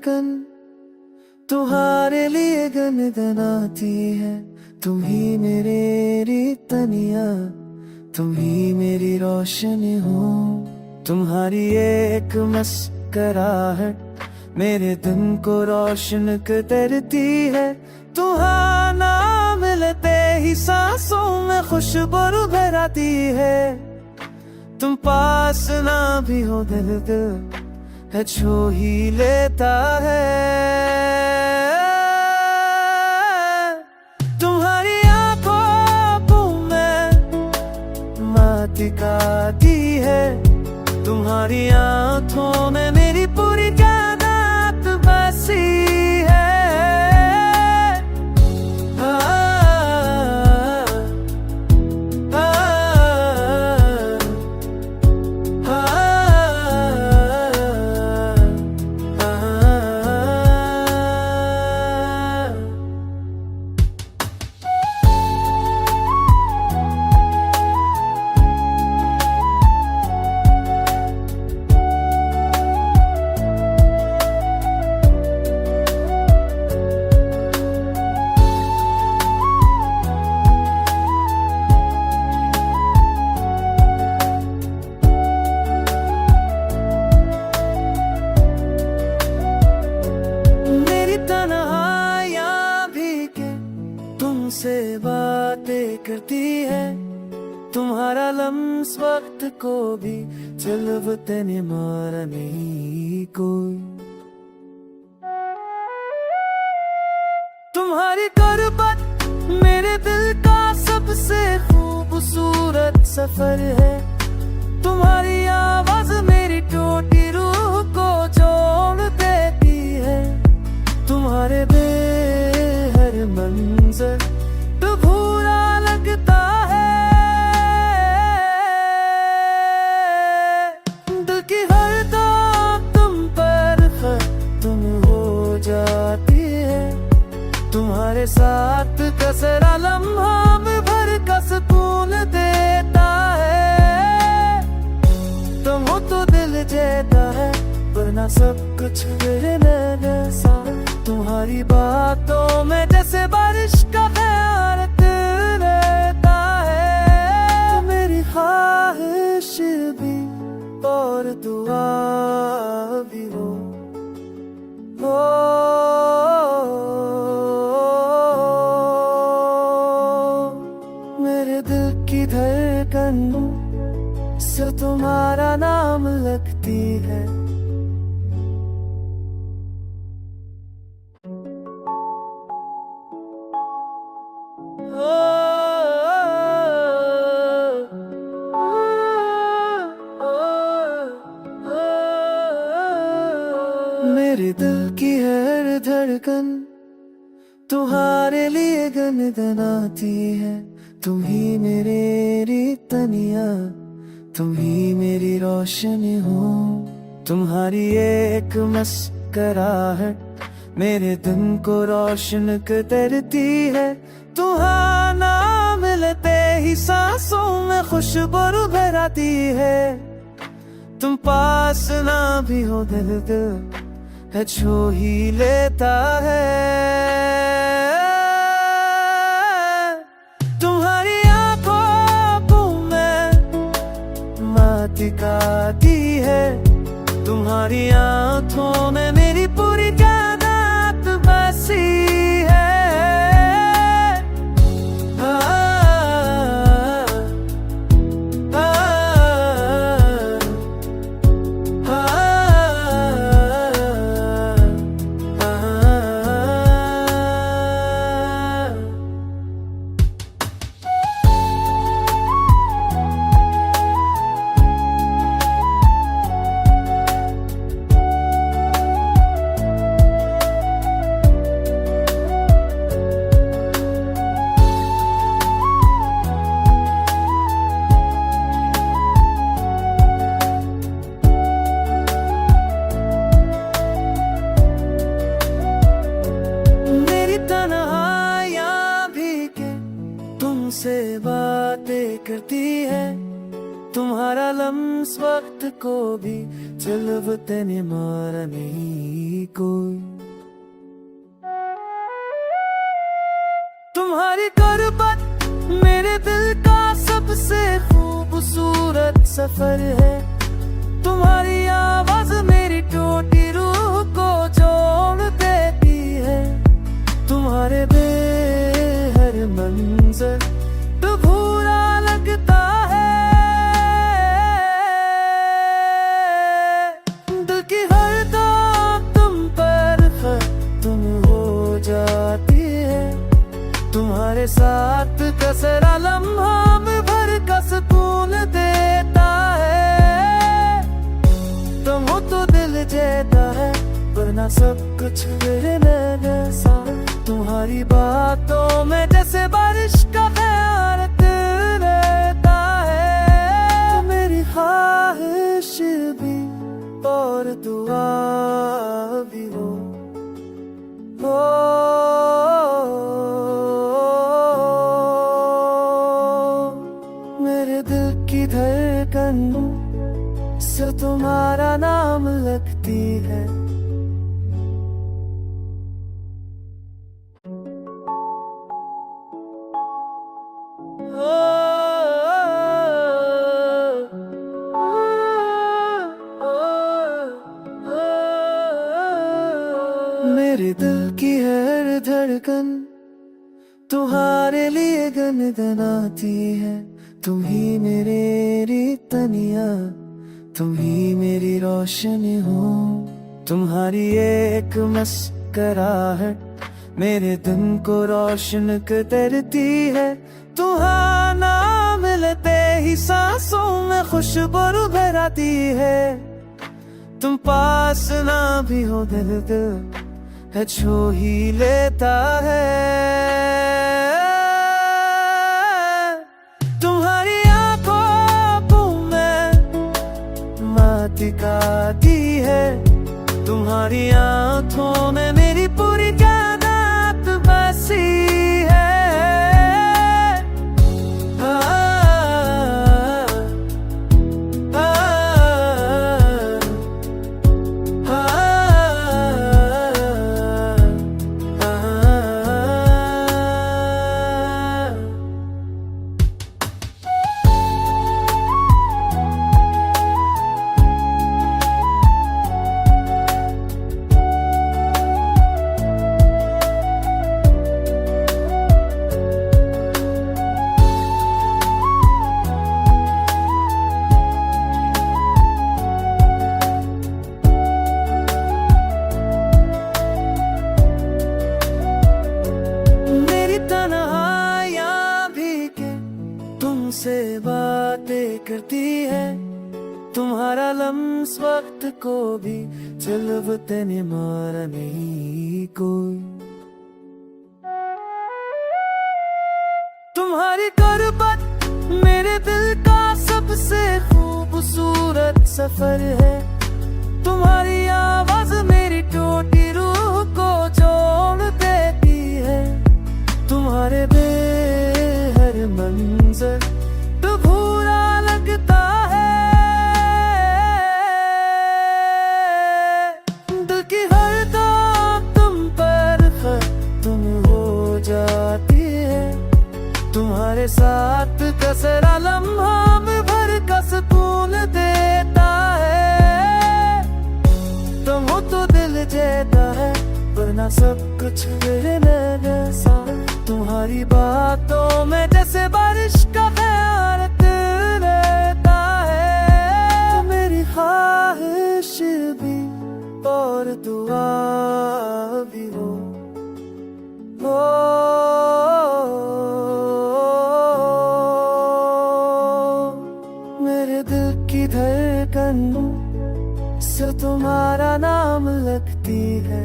धड़कन तुम्हारे लिए गनगनाती है। तुम ही मेरी तनिया, तुम ही मेरी रोशनी हो। तुम्हारी एक मुस्कुराहट मेरे दिन को रोशन करती है। तुम्हारा नाम लेते ही सांसों में खुशबू भर आती है। तुम पास ना भी हो दिल है छू ही लेता है। तुम्हारी आंखों में दिखाती है। तुम्हारी आंखों में मेरी पूरी कायनात बसी है। तुमसे बातें करती है। तुम्हारा लम्स वक्त को भी चलवते ने मारा नहीं कोई। तुम्हारी गुर्बत मेरे दिल का सबसे खूबसूरत सफर है। तुम्हारी आवाज मेरी टूटी रूह को जोड़ देती है। तुम्हारे बेहर मंजर तो बुरा लगता है। दिल की हर दाग तुम पर तुम हो जाती है। तुम्हारे साथ का जरा लम्हा में भर का सुकून देता है। तुम हो तो दिल देता है वरना सब कुछ मेरे जैसा। तुम्हारी बातों में जैसे बारिश का ख्याल रहता है। मेरी ख्वाहिश भी और दुआ भी हो। मेरे दिल की धड़कन से तुम्हारा नाम लगती है। मेरे दिल की हर धड़कन तुम्हारे लिए गनगनाती है। तुम ही मेरी तनिया, तुम ही मेरी रोशनी हो। तुम्हारी एक मुस्कुराहट मेरे दिन को रोशन करती है। तुम्हारा नाम लेते ही सांसों में खुशबू भर आती है। तुम पास ना भी हो दिल है छू ही लेता है। तुम्हारी आंखों में दिखाती है। तुम्हारी आंखों में मेरी पूरी कायनात बसी है। तुमसे बातें करती है। तुम्हारा लम्स वक्त को भी ಚೆಲುವುತ್ತೇನೆ ಮಾರನೇ कोई। तुम्हारी गुर्बत मेरे दिल का सबसे खूबसूरत सफर है। तुम्हारी आवाज मेरी टूटी रूह को जोड़ देती है। तुम्हारे बेहर मंजर तो भूरा लगता है। दिल की हर दाग तुम पर तुम हो जाती है। तुम्हारे साथ कसरा लम्हा में भर का सुकून देता है। तुम हो तो दिल जेता है वरना सब कुछ मेरे नैना सा। तुम्हारी बातों में जैसे बारिश का ख्याल रहता है। मेरी ख्वाहिश भी और दुआ भी हो मेरे दिल की धड़कन से तुम्हारा नाम लगती है। मेरे दिल की हर धड़कन तुम्हारे लिए गुनगुनाती है। तुम ही मेरी तनिया, तुम ही मेरी रोशनी हो। तुम्हारी एक मुस्कुराहट मेरे दिन को रोशन करती है। तुम्हारा नाम लेते ही सांसों में खुशबू भराती है। तुम पास ना भी हो दिल है छू ही लेता है। तुम्हारी आंखों में दिखाती है। तुम्हारी आंखों में मेरी पूरी कायनात बसी है। तुमसे बातें करती है। तुम्हारा लम्स वक्त को भी ಚೆಲುವುತ್ತೇನೆ ಮಾರನೇ कोई। तुम्हारी गुर्बत मेरे दिल का सबसे खूबसूरत सफर है। तुम्हारी आवाज मेरी टूटी रूह को जोड़ देती है। तुम्हारे बेहर मंजर तो भूरा लगता है। दिल की हर दाग तुम पर तुम हो जाती है। तुम्हारे साथ कसरा लम्हा में भर का सुकून देता है। तुम हो तो दिल जेता है वरना सब कुछ मेरे नैना सा। तुम्हारी बातों में जैसे बारिश का ख्याल रहता है। मेरी ख्वाहिश भी और दुआ भी हो मेरे दिल की धड़कन से तुम्हारा नाम लगती है।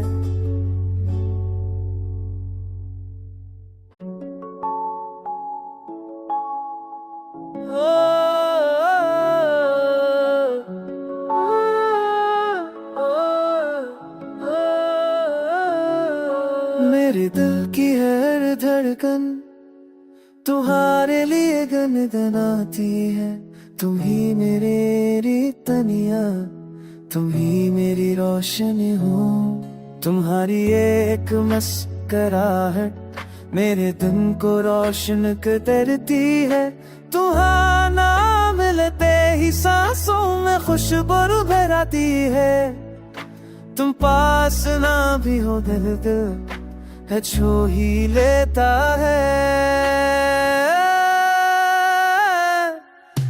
मेरे दिल की हर धड़कन तुम्हारे लिए गुनगुनाती है। तुम ही मेरी तनिया, तुम ही मेरी रोशनी हो। तुम्हारी एक मुस्कुराहट मेरे दिन को रोशन करती है। तुम्हारा नाम लेते ही सांसों में खुशबू भराती है। तुम पास ना भी हो दिल है छू ही लेता है।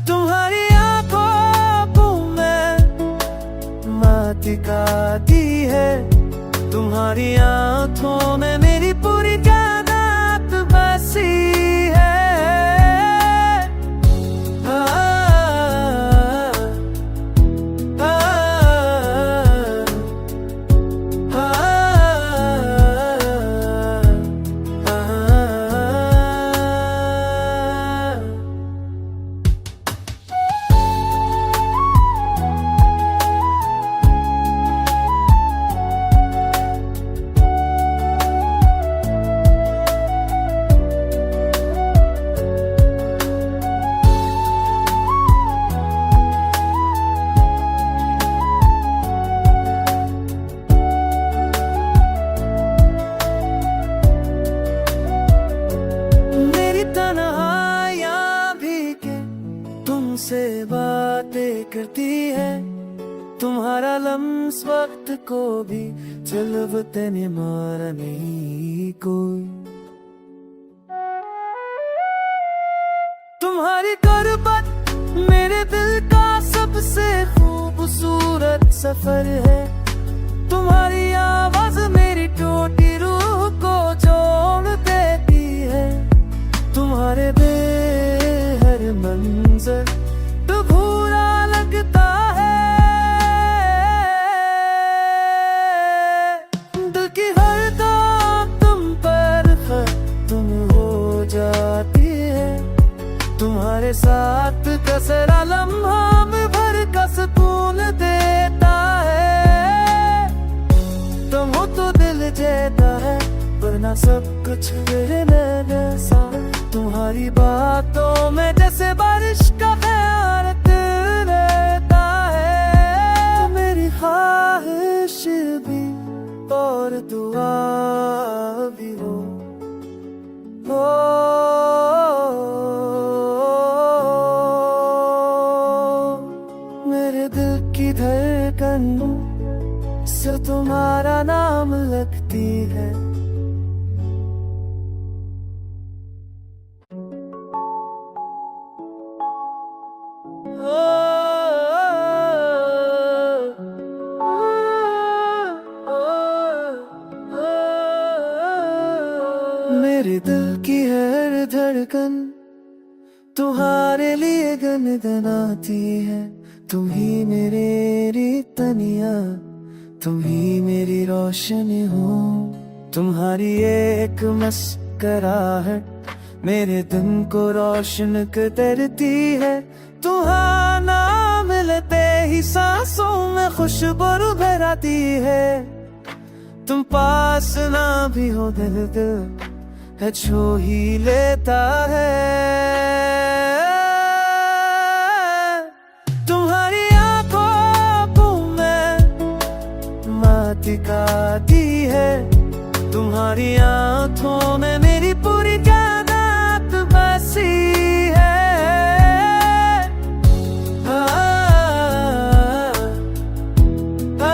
तुम्हारी आंखों में माटी काटी है। तुम्हारी आंखों में मेरी पूरी कायनात बसी है। आ, आ, आ, तुमसे बातें करती है। तुम्हारा लम्स वक्त को भी चलवते ने मारा नहीं कोई। तुम्हारी गुर्बत मेरे दिल का सबसे खूबसूरत सफर है। तुम्हारी आवाज मेरी टूटी रूह को जोड़ देती है। तुम्हारे बेहर मंजर तो बुरा लगता है। दिल की हर दाग तुम पर तुम हो जाती है। तुम्हारे साथ का सारा लम्हा में भर का सुकून देता है। तुम हो तो दिल जेता है वरना सब कुछ मेरे नैना। तुम्हारी बातों में जैसे बारिश का ख्याल रहता है। मेरी ख्वाहिश भी और दुआ भी हो। मेरे दिल की धड़कन से तुम्हारा नाम लगती है। मेरे दिल की हर धड़कन तुम्हारे लिए गुनगुनाती है। तुम ही मेरी तनिया, तुम ही मेरी रोशनी हो। तुम्हारी एक मुस्कुराहट मेरे दिन को रोशन करती है। तुम्हारा नाम लेते ही सांसों में खुशबू भराती है। तुम पास ना भी हो दिल है छू ही लेता है। तुम्हारी आंखों में माटी काटी है। तुम्हारी आंखों में मेरी पूरी कायनात बसी है। आ, आ, आ,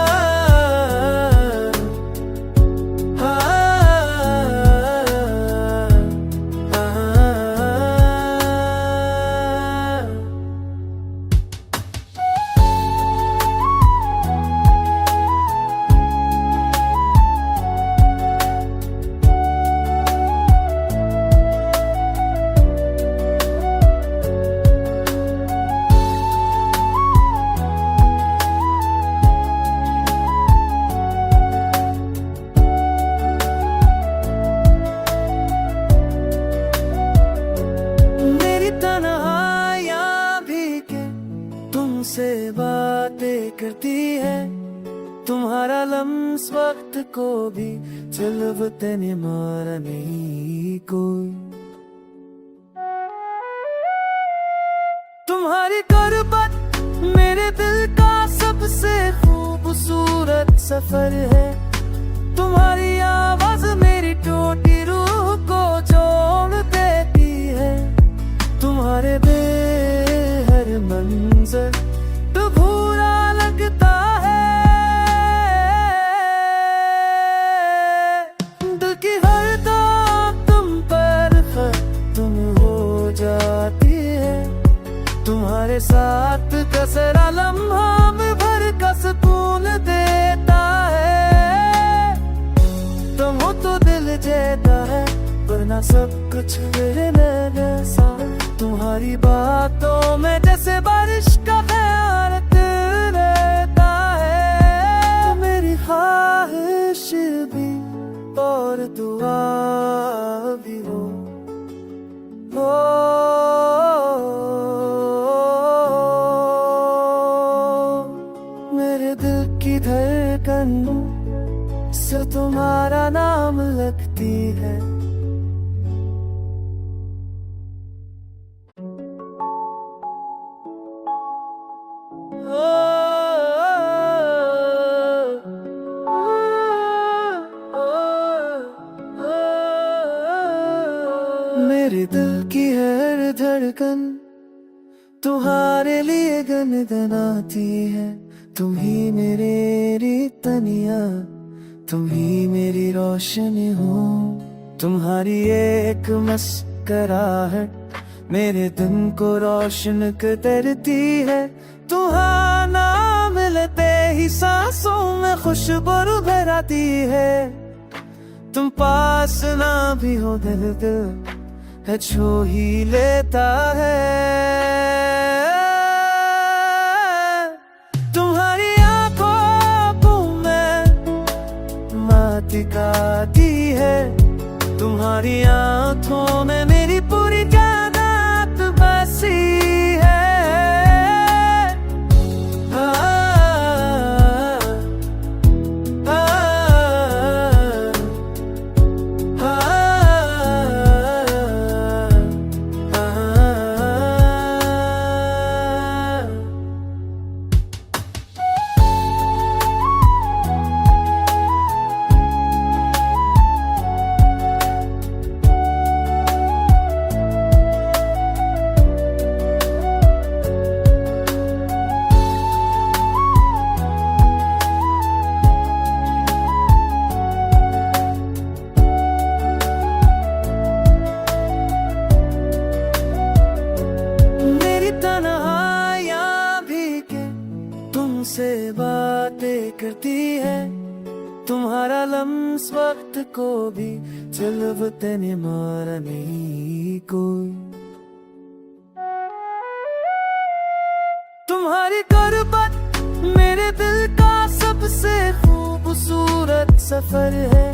तुमसे बातें करती है। तुम्हारा लम्स वक्त को भी चलवते ने मारा नहीं कोई। तुम्हारी तुम्हारी गुर्बत मेरे दिल का सबसे खूबसूरत सफर है। तुम्हारी आवाज मेरी टूटी रूह को जोड़ देती है। तुम्हारे बेहर मंजर तो बुरा लगता है। दिल की हर दाग तुम पर तुम हो जाती है। तुम्हारे साथ का जरा लम्हा में भर का सुकून देता है। तुम हो तो दिल जेता है वरना सब कुछ मेरे जैसा। तुम्हारी बातों में जैसे बारिश का ख्याल रहता है। मेरी ख्वाहिश भी और दुआ भी हो मेरे दिल की धड़कन से तुम्हारा नाम लगती है। मेरे दिल की हर धड़कन तुम्हारे लिए गनगनाती है। तुम ही मेरी तनिया, तुम ही मेरी रोशनी हो। तुम्हारी एक मुस्कुराहट मेरे दिन को रोशन करती है। तुम्हारा नाम लेते ही सांसों में खुशबू भराती है। तुम पास ना भी हो दिल है छू ही लेता है। तुम्हारी आंखों में माटी गाती है। तुम्हारी आंखों में मेरी पूरी कायनात बसी है। तुमसे बातें करती है। तुम्हारा लम्स वक्त को भी चलवते ने मारा नहीं कोई। तुम्हारी गुर्बत मेरे दिल का सबसे खूबसूरत सफर है।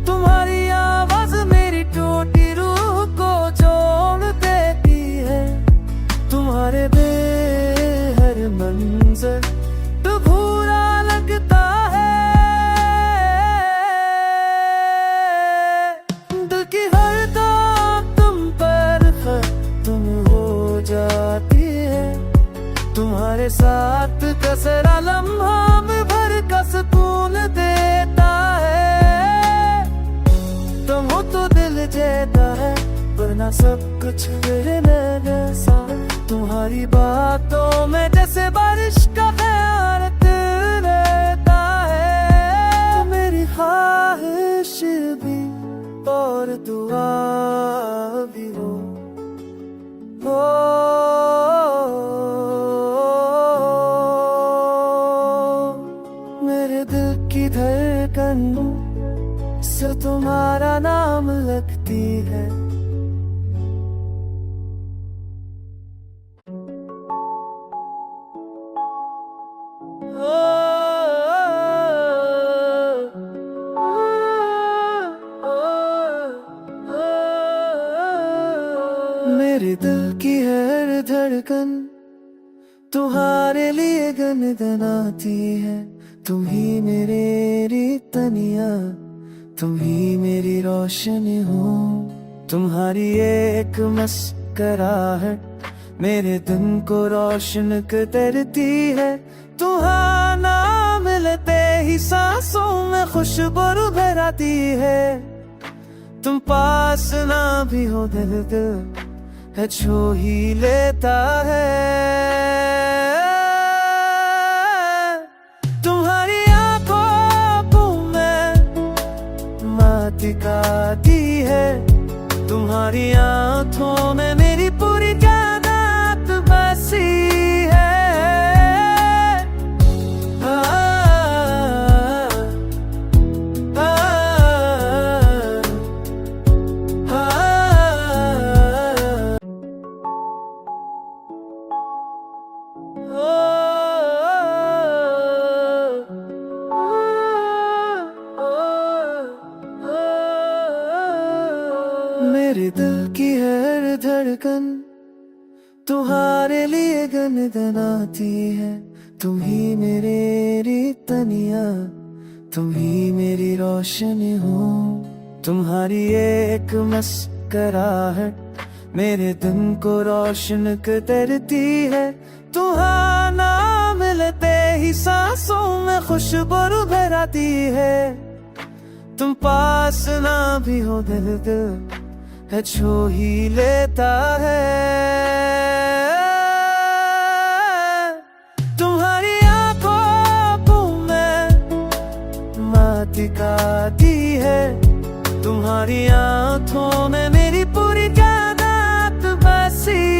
तुम्हारी आवाज मेरी टूटी रूह को जोड़ देती है। तुम्हारे बेहर मंजर तो बुरा लगता है। दिल की हर दाग तुम पर तुम हो जाती है। तुम्हारे साथ का जरा लम्हा में भर का सुकून देता है। तुम हो तो दिल जेता है वरना सब कुछ मेरे जैसा। तुम्हारी बातों में जैसे बारिश का ख्याल रहता है। मेरी ख्वाहिश भी और दुआ भी हो मेरे दिल की धड़कन से तुम्हारा नाम लगती है। मेरे दिल की हर धड़कन तुम्हारे लिए गनगनाती है। तुम ही मेरी तनिया, तुम ही मेरी रोशनी हो। तुम्हारी एक मुस्कुराहट मेरे दिन को रोशन करती है। तुम्हारा नाम लेते ही सांसों में खुशबू भर आती है। तुम पास ना भी हो दिल है छू ही लेता है। तुम्हारी आंखों में माटी काती है। तुम्हारी आंखों में मेरी पूरी कायनात बसी है। मेरे दिल की हर धड़कन तुम्हारे लिए गनगनाती है। तुम ही मेरी तनिया, तुम ही मेरी रोशनी हो। तुम्हारी एक मुस्कुराहट मेरे दिन को रोशन करती है। तुम्हारा नाम लेते ही सांसों में खुशबू भर आती है। तुम पास ना भी हो दिल है छू ही लेता है। तुम्हारी आंखों में माटी काती है। तुम्हारी आंखों में मेरी पूरी कायनात बसी